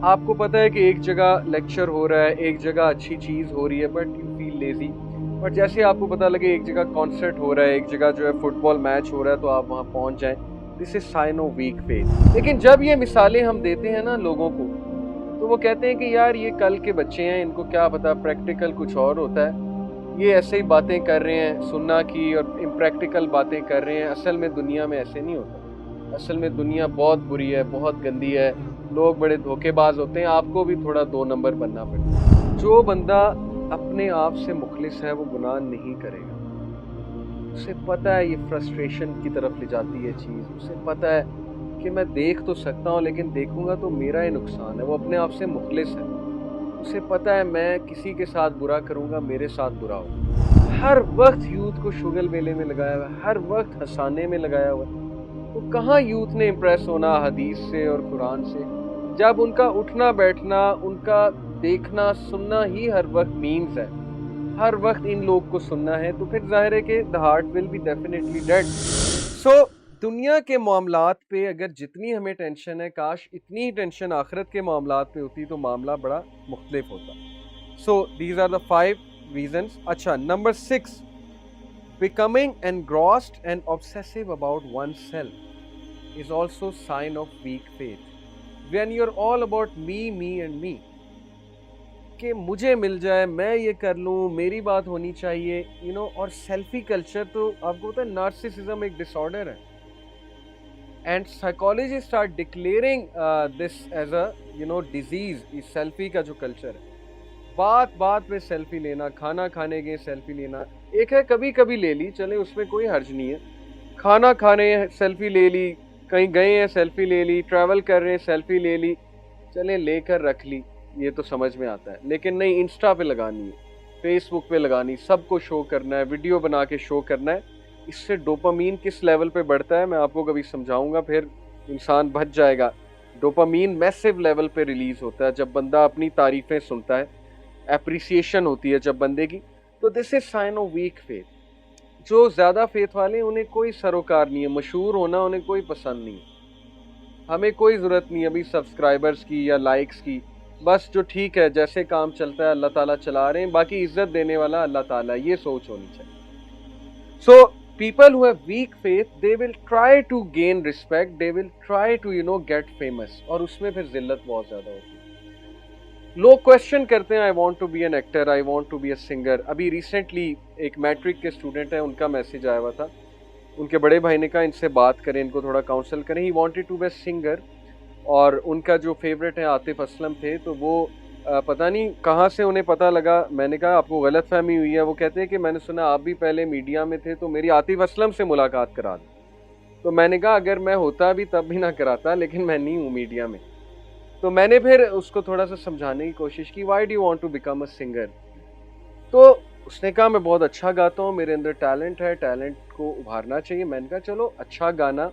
آپ کو پتہ ہے کہ ایک جگہ لیکچر ہو رہا ہے, ایک جگہ اچھی چیز ہو رہی ہے, بٹ یو فیل لیزی. اور جیسے آپ کو پتہ لگے ایک جگہ کانسرٹ ہو رہا ہے, ایک جگہ جو ہے فٹ بال میچ ہو رہا ہے, تو آپ وہاں پہنچ جائیں. This is sign of weak faith. لیکن جب یہ مثالیں ہم دیتے ہیں نا لوگوں کو, تو وہ کہتے ہیں کہ یار یہ کل کے بچے ہیں, ان کو کیا پتا, پریکٹیکل کچھ اور ہوتا ہے, یہ ایسے ہی باتیں کر رہے ہیں سننا کی, اور امپریکٹیکل باتیں کر رہے ہیں. اصل میں دنیا میں ایسے نہیں ہوتا. اصل میں دنیا بہت بری ہے, بہت گندی ہے, لوگ بڑے دھوکے باز ہوتے ہیں. آپ کو بھی تھوڑا 2 نمبر بننا پڑتا ہے. جو بندہ اپنے آپ سے مخلص ہے وہ گناہ نہیں کرے گا. اسے پتہ ہے یہ فرسٹریشن کی طرف لے جاتی ہے چیز. اسے پتہ ہے کہ میں دیکھ تو سکتا ہوں لیکن دیکھوں گا تو میرا ہی نقصان ہے. وہ اپنے آپ سے مخلص ہے. اسے پتہ ہے میں کسی کے ساتھ برا کروں گا میرے ساتھ برا ہوگا. ہر وقت یوتھ کو شگل میلے میں لگایا ہوا ہے, ہر وقت ہنسانے میں لگایا ہوا ہے. تو کہاں یوتھ نے امپریس ہونا حدیث سے اور قرآن سے, جب ان کا اٹھنا بیٹھنا, ان کا دیکھنا سننا ہی ہر وقت مینز ہے, ہر وقت ان لوگ کو سننا ہے, تو پھر ظاہر ہے کہ the heart will be definitely dead. So دنیا کے معاملات پہ اگر جتنی ہمیں ٹینشن ہے, کاش اتنی ہی ٹینشن آخرت کے معاملات پہ ہوتی تو معاملہ بڑا مختلف ہوتا. So these are the 5 reasons. اچھا, number 6, becoming engrossed and obsessive about oneself is also sign of weak faith. When you're all about me, me and me, کہ مجھے مل جائے, میں یہ کر لوں, میری بات ہونی چاہیے, اور سیلفی کلچر تو آپ کو پتا ہے نارسسزم ایک ڈس آرڈر ہے. And psychology start declaring this as a disease. Selfie کا جو کلچر ہے, بات بات پہ سیلفی لینا, کھانا کھانے گئے سیلفی لینا, ایک ہے کبھی کبھی لے لی, چلے اس میں کوئی حرج نہیں ہے. کھانا کھانے سیلفی لے لی, کہیں گئے ہیں سیلفی لے لی, ٹریول کر رہے ہیں سیلفی لے لی, چلے لے کر رکھ لی, یہ تو سمجھ میں آتا ہے. لیکن نہیں, انسٹا پہ لگانی ہے, فیس بک پہ لگانی, سب کو شو کرنا ہے, ویڈیو بنا کے شو کرنا ہے. اس سے ڈوپامین کس لیول پہ بڑھتا ہے میں آپ کو کبھی سمجھاؤں گا, پھر انسان بچ جائے گا. ڈوپامین میسو لیول پہ ریلیز ہوتا ہے جب بندہ اپنی تعریفیں سنتا ہے, اپریسیشن ہوتی ہے جب بندے کی. تو this is sign of weak faith. جو زیادہ فیتھ والے ہیں انہیں کوئی سروکار نہیں ہے, مشہور ہونا انہیں کوئی پسند نہیں ہے. ہمیں کوئی ضرورت نہیں ابھی سبسکرائبرز کی یا لائکس کی, بس جو ٹھیک ہے جیسے کام چلتا ہے اللہ تعالیٰ چلا رہے ہیں, باقی عزت دینے والا اللہ تعالیٰ, یہ سوچ ہونی چاہیے. So people who have weak faith, they will try to gain respect, they will try to get famous, اور اس میں پھر ذلت بہت زیادہ ہوتی ہے. لوگ کوشچن کرتے ہیں, I want to be an actor, I want to be a singer. ابھی ریسنٹلی ایک میٹرک کے اسٹوڈنٹ ہیں, ان کا میسج آیا ہوا تھا, ان کے بڑے بھائی نے کہا ان سے بات کریں, ان کو تھوڑا کاؤنسل کریں. He wanted to be a singer, اور ان کا جو فیوریٹ ہے عاطف اسلم تھے, تو وہ پتہ نہیں کہاں سے انہیں پتہ لگا. میں نے کہا آپ کو غلط فہمی ہوئی ہے. وہ کہتے ہیں کہ میں نے سنا آپ بھی پہلے میڈیا میں تھے, تو میری عاطف اسلم سے ملاقات کرا دیں. تو میں نے کہا اگر میں ہوتا بھی تب بھی نہ کراتا, لیکن میں نہیں ہوں میڈیا میں. تو میں نے پھر اس کو تھوڑا سا سمجھانے کی کوشش کی, why do you want to become a singer. تو اس نے کہا میں بہت اچھا گاتا ہوں, میرے اندر ٹیلنٹ ہے, ٹیلنٹ کو ابھارنا چاہیے. میں نے کہا چلو اچھا گانا,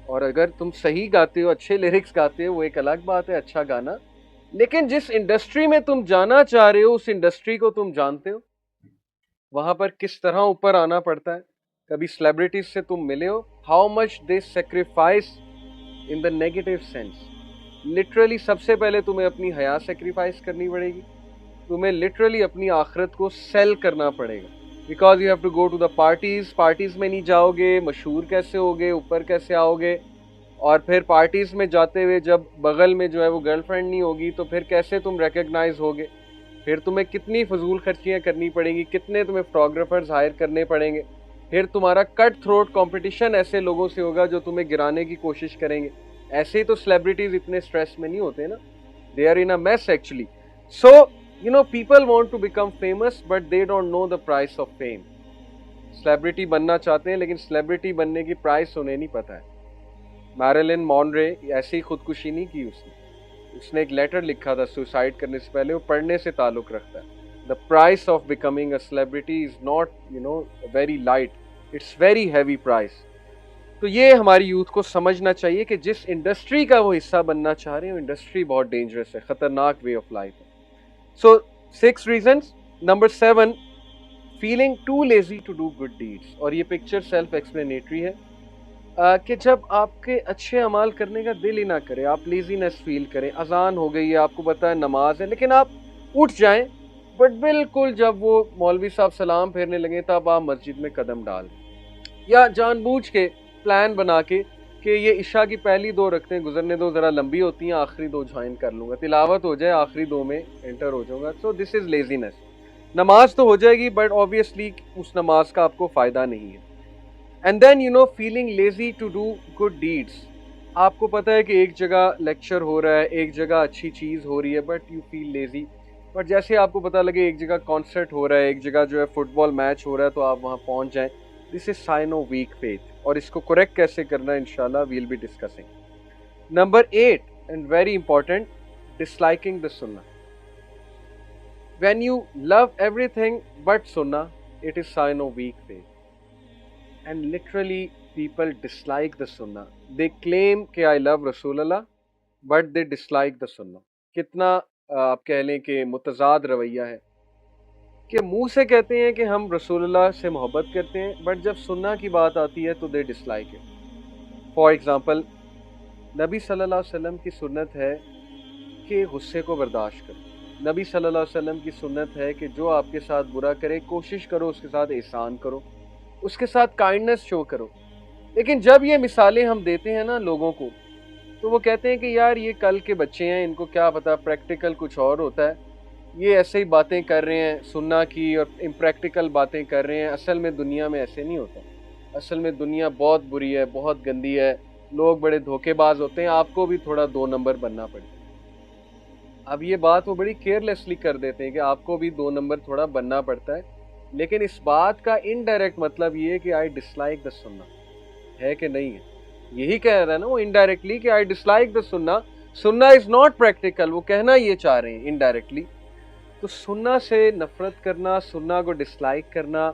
اور اگر تم صحیح گاتے ہو, اچھے لیرکس گاتے ہو, وہ ایک الگ بات ہے, اچھا گانا. لیکن جس انڈسٹری میں تم جانا چاہ رہے ہو اس انڈسٹری کو تم جانتے ہو, وہاں پر کس طرح اوپر آنا پڑتا ہے. کبھی سیلیبریٹیز سے تم ملے ہو, how much they sacrifice in the negative sense. Literally سب سے پہلے تمہیں اپنی حیا سیکریفائس کرنی پڑے گی, تمہیں لٹرلی اپنی آخرت کو سیل کرنا پڑے گا. Because you have to go to the parties, parties میں نہیں جاؤ گے, مشہور کیسے ہوگے, اوپر کیسے آؤ گے, اور پھر پارٹیز میں جاتے ہوئے جب بغل میں جو ہے وہ گرل فرینڈ نہیں ہوگی تو پھر کیسے تم ریکگنائز ہوگے. پھر تمہیں کتنی فضول خرچیاں کرنی پڑیں گی, کتنے تمہیں فوٹوگرافرز ہائر کرنے پڑیں گے. پھر تمہارا کٹ تھروٹ کمپٹیشن ایسے لوگوں سے ہوگا جو تمہیں گرانے کی کوشش کریں گے. ایسے ہی تو سیلیبریٹیز اتنے سٹریس میں نہیں ہوتے نا, they are in a mess actually. So people want to become famous but they don't know the price of fame. Celebrity بننا چاہتے ہیں لیکن سیلیبریٹی بننے کی پرائس انہیں نہیں پتہ ہے. میریلن مونرے ایسی خودکشی نہیں کی اس نے ایک لیٹر لکھا تھا سوسائڈ کرنے سے پہلے, وہ پڑھنے سے تعلق رکھتا ہے. The price of becoming a celebrity is not very light, it's very heavy price. تو یہ ہماری یوتھ کو سمجھنا چاہیے کہ جس انڈسٹری کا وہ حصہ بننا چاہ رہے ہیں وہ انڈسٹری بہت ڈینجرس ہے, خطرناک وے آف لائف ہے. سو 6 reasons. Number 7, feeling too lazy to do good deeds. اور یہ پکچر سیلف ایکسپلینیٹری ہے. کہ جب آپ کے اچھے اعمال کرنے کا دل ہی نہ کرے، آپ لیزینس فیل کریں، اذان ہو گئی ہے، آپ کو پتہ ہے نماز ہے، لیکن آپ اٹھ جائیں، بٹ بالکل جب وہ مولوی صاحب سلام پھیرنے لگے تب آپ مسجد میں قدم ڈال دیں، یا جان بوجھ کے پلان بنا کے کہ یہ عشاء کی پہلی 2 رکعتیں گزرنے دو، ذرا لمبی ہوتی ہیں، آخری 2 جوائن کر لوں گا، تلاوت ہو جائے، آخری 2 میں انٹر ہو جاؤں گا. سو دس از لیزینس. نماز تو ہو جائے گی بٹ آبویسلی اس نماز کا آپ کو فائدہ نہیں ہے. And then feeling lazy to do good deeds. آپ کو پتہ ہے کہ ایک جگہ لیکچر ہو رہا ہے، ایک جگہ اچھی چیز ہو رہی ہے، but you feel lazy. But جیسے آپ کو پتہ لگے ایک جگہ کانسرٹ ہو رہا ہے، ایک جگہ جو ہے فٹ بال میچ ہو رہا ہے، تو آپ وہاں پہنچ جائیں. This is sign of weak faith. اور اس کو کریکٹ کیسے کرنا ہے انشاءاللہ we'll be discussing. Number 8 and very important, disliking the سنہ. When you love everything but سنہ it is sign of weak faith. And literally people dislike the سنہ. دے کلیم کہ آئی لو رسول اللہ بٹ دے ڈسلائک دا سنہ. کتنا آپ کہہ لیں کہ متضاد رویہ ہے کہ منہ سے کہتے ہیں کہ ہم رسول اللہ سے محبت کرتے ہیں، بٹ جب سنہ کی بات آتی ہے تو دے ڈسلائک اٹ. فار ایگزامپل، نبی صلی اللہ علیہ وسلم کی سنت ہے کہ غصے کو برداشت کرو. نبی صلی اللہ علیہ وسلم کی سنت ہے کہ جو آپ کے ساتھ برا کرے کوشش کرو اس کے ساتھ احسان کرو، اس کے ساتھ کائنڈنس شو کرو. لیکن جب یہ مثالیں ہم دیتے ہیں نا لوگوں کو، تو وہ کہتے ہیں کہ یار یہ کل کے بچے ہیں، ان کو کیا پتا، پریکٹیکل کچھ اور ہوتا ہے، یہ ایسے ہی باتیں کر رہے ہیں سننا کی اور امپریکٹیکل باتیں کر رہے ہیں. اصل میں دنیا میں ایسے نہیں ہوتا. اصل میں دنیا بہت بری ہے، بہت گندی ہے، لوگ بڑے دھوکے باز ہوتے ہیں، آپ کو بھی تھوڑا 2 نمبر بننا پڑتا ہے. اب یہ بات وہ بڑی کیئرلیسلی کر دیتے ہیں کہ آپ کو بھی 2 نمبر تھوڑا بننا پڑتا ہے، لیکن اس بات کا انڈائریکٹ مطلب یہ ہے کہ آئی ڈسلائک دا سنہ ہے کہ نہیں ہے. یہی کہہ رہا ہے نا وہ انڈائریکٹلی کہ آئی ڈسلائک دا سنہ. سنہ از ناٹ پریکٹیکل، وہ کہنا یہ چاہ رہے ہیں انڈائریکٹلی. تو سنہ سے نفرت کرنا، سنہ کو ڈسلائک کرنا،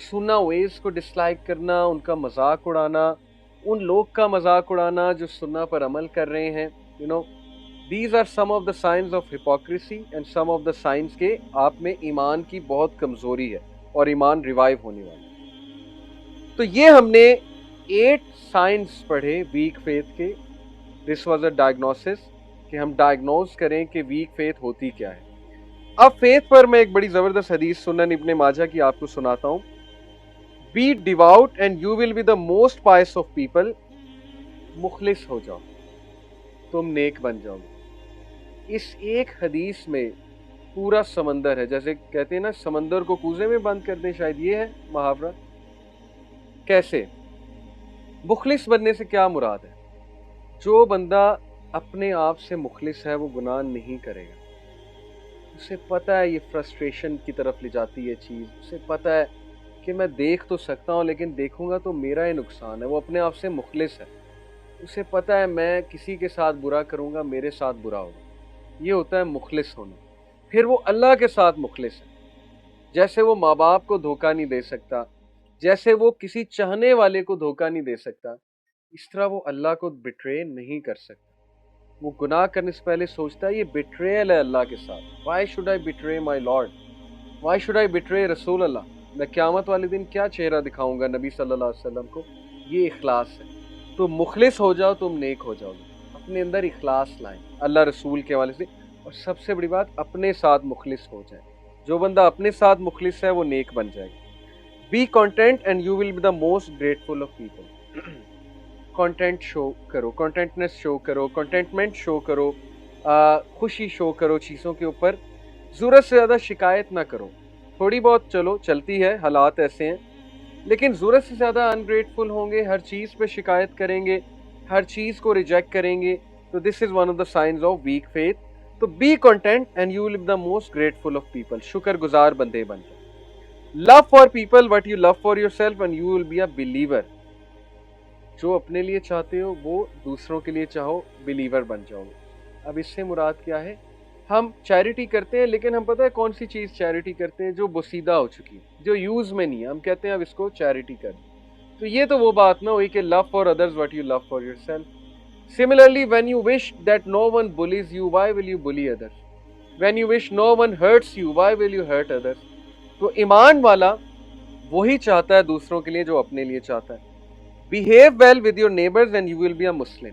سنہ ویز کو ڈسلائک کرنا، ان کا مذاق اڑانا، ان لوگ کا مذاق اڑانا جو سنہ پر عمل کر رہے ہیں. These are some of the signs of hypocrisy and some of the signs کے آپ میں ایمان کی بہت کمزوری ہے اور ایمان ریوائیو ہونے والا. تو یہ ہم نے 8 سائنس پڑھے ویک فیتھ کے. دس واز اے ڈائگنوسس کہ ہم ڈائگنوز کریں کہ ویک فیتھ ہوتی کیا ہے. اب فیتھ پر میں ایک بڑی زبردست حدیث سنن ابن ماجہ کی آپ کو سناتا ہوں. Be devout and you will be the most pious of people. مخلص ہو جاؤ، تم نیک بن جاؤ. اس ایک حدیث میں پورا سمندر ہے. جیسے کہتے ہیں نا سمندر کو کوزے میں بند کر دیں، شاید یہ ہے محاورہ. کیسے؟ مخلص بننے سے کیا مراد ہے؟ جو بندہ اپنے آپ سے مخلص ہے وہ گناہ نہیں کرے گا. اسے پتہ ہے یہ فرسٹریشن کی طرف لے جاتی ہے چیز، اسے پتہ ہے کہ میں دیکھ تو سکتا ہوں لیکن دیکھوں گا تو میرا ہی نقصان ہے. وہ اپنے آپ سے مخلص ہے. اسے پتہ ہے میں کسی کے ساتھ برا کروں گا میرے ساتھ برا ہوگا. یہ ہوتا ہے مخلص ہونا. پھر وہ اللہ کے ساتھ مخلص ہے. جیسے وہ ماں باپ کو دھوکہ نہیں دے سکتا، جیسے وہ کسی چاہنے والے کو دھوکہ نہیں دے سکتا، اس طرح وہ اللہ کو بٹرے نہیں کر سکتا. وہ گناہ کرنے سے پہلے سوچتا ہے یہ بٹریل ہے اللہ کے ساتھ. Why should I بٹرے my lord, why should I بٹرے رسول اللہ. میں قیامت والے دن کیا چہرہ دکھاؤں گا نبی صلی اللہ علیہ وسلم کو. یہ اخلاص ہے. تو مخلص ہو جاؤ، تم نیک ہو جاؤ گے. اپنے اندر اخلاص لائیں اللہ رسول کے حوالے سے. اور سب سے بڑی بات، اپنے ساتھ مخلص ہو جائے. جو بندہ اپنے ساتھ مخلص ہے وہ نیک بن جائے گا. Be content and you will be the most grateful of people. Content show کرو، کنٹینٹنس شو کرو، کنٹینٹمنٹ شو کرو، خوشی شو کرو چیزوں کے اوپر. ضرورت سے زیادہ شکایت نہ کرو. تھوڑی بہت چلو چلتی ہے، حالات ایسے ہیں، لیکن ضرورت سے زیادہ انگریٹفل ہوں گے، ہر چیز پہ شکایت کریں گے، ہر چیز کو ریجیکٹ کریں گے، تو this is one of the signs of weak faith. تو be content and you will be the most grateful of people. شکر گزار بندے بن جائیں. Love for people what you love for yourself and you will be a believer. جو اپنے لیے چاہتے ہو وہ دوسروں کے لیے چاہو، بلیور بن جاؤ. اب اس سے مراد کیا ہے؟ ہم چیریٹی کرتے ہیں لیکن ہم پتہ ہے کون سی چیز چیریٹی کرتے ہیں؟ جو بوسیدہ ہو چکی ہے، جو یوز میں نہیں ہے. ہم کہتے ہیں اب اس کو چیریٹی کر دیں. تو یہ تو وہ بات نہ ہوئی کہ love for others what you love for yourself. Similarly, when you wish that no one bullies you, why will you bully others? When you wish no one hurts you, why will you hurt others? تو ایمان والا وہی چاہتا ہے دوسروں کے لیے جو اپنے لیے چاہتا ہے. Behave well with your neighbors and you will be a Muslim.